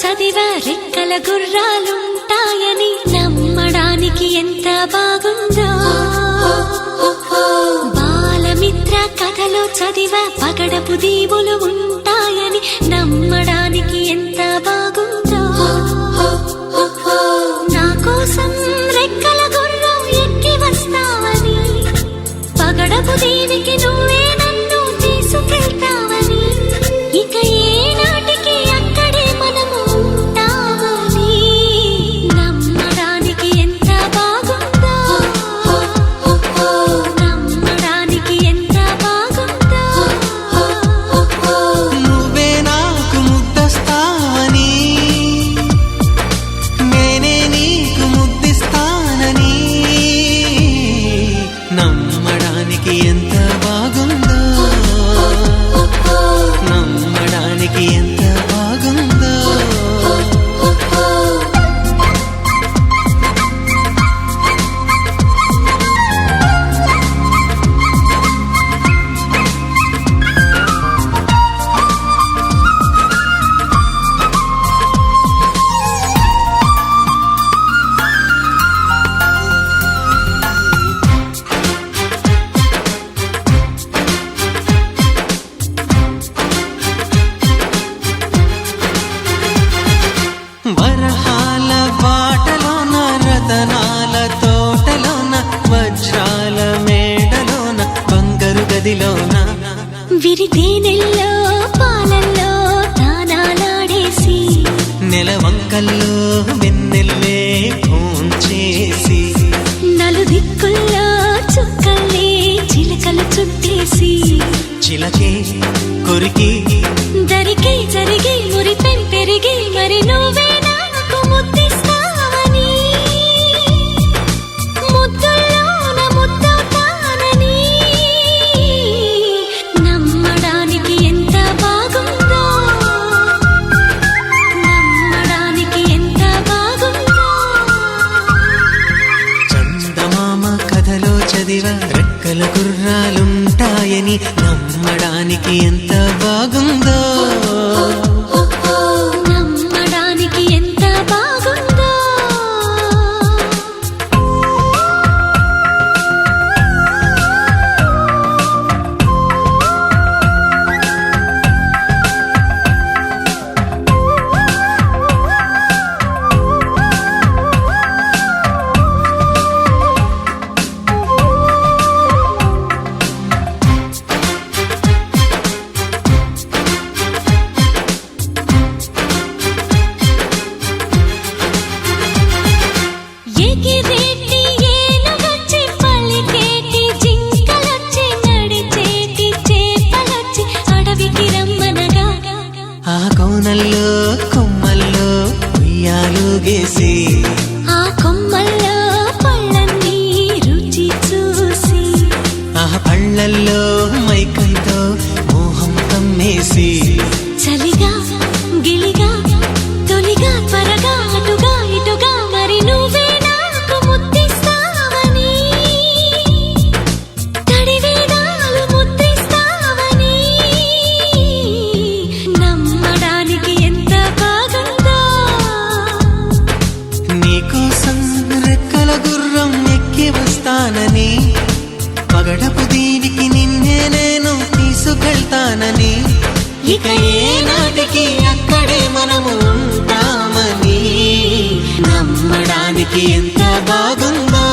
చదివా రెక్కల గుర్రాలుంటాయని నమ్మడానికి ఎంత బాగుందో. బాలమిత్ర కథలో చదివా పగడపు దీవులు ఉంటాయని నమ్మడానికి ఎంత బాగుందో. నా కోసం రెక్కల గుర్రం ఎక్కి వస్తావని పగడపు దీవికి నువ్వే నన్ను తీసుకెళ్తావని ఇక ఏనాటికి అక్కడే మనము ఉంటామని నమ్మడానికి ఎంత బాగుందో. నమ్మడానికి ఎంత బాగుందో. నువ్వే నాకు ముద్దస్తావని నేనే నీకు ముద్దిస్తానని నమ్మడానికి ఎంత బాగుందో. నమ్మడానికి ఎంత బాగుందో. వరహాల బాటలోన రతనాల తోటలోన వజ్రాల మేడలోన బంగారు గదిలోన విరితేనెల్లో పాలల్లో తానాలాడేసి నెలవంకల్లో వెన్నెల్లే భోంచేసి నలుదిక్కుల్లో చుక్కల్లే చిలకలు చుట్టేసి చిలకే కొరికి దరికి జరిగి మురిపెం పెరిగి మరి నువ్వే నాకు ముద్దిస్తావని ముద్దుల్లోన ముద్దవుతానని నమ్మడానికి ఎంత బాగుందో. నమ్మడానికి ఎంత బాగుందో. చందమామ కథలో చదివా రెక్కల గుర్రాలుంటాయని నమ్మడానికి ఎంత బాగుందో. నమ్మడానికి ఎంత బాగుందో. ఎగిరేటి ఏనుగొచ్చి పలికేటి జింకలొచ్చి నడిచేటి చేపలొచ్చి అడవికి రమ్మనగా ఆ కోనల్లో కొమ్మల్లో ఉయ్యాలుగేసి ఆ కొమ్మల్లో పళ్ళన్నీ రుచి చూసి ఆ పళ్ళల్లో మైకంతో మోహం కమ్మేసి చలిగా గిలిగా తొలిగా త్వరగా అటుగా ఇటుగా మరి నువ్వే నాకు ముద్దిస్తావని తడివేదాలు ముద్దిస్తావని నమ్మడానికి ఎంత బాగుందో. నీకోసం రెక్కల గుర్రం ఎక్కి వస్తానని పగడపు దీనికి నిన్నే నేను తీసుకెళ్తానని ఇక ఏనాటికి అక్కడే మనము ఉంటామని నమ్మడానికి ఎంత బాగుందో.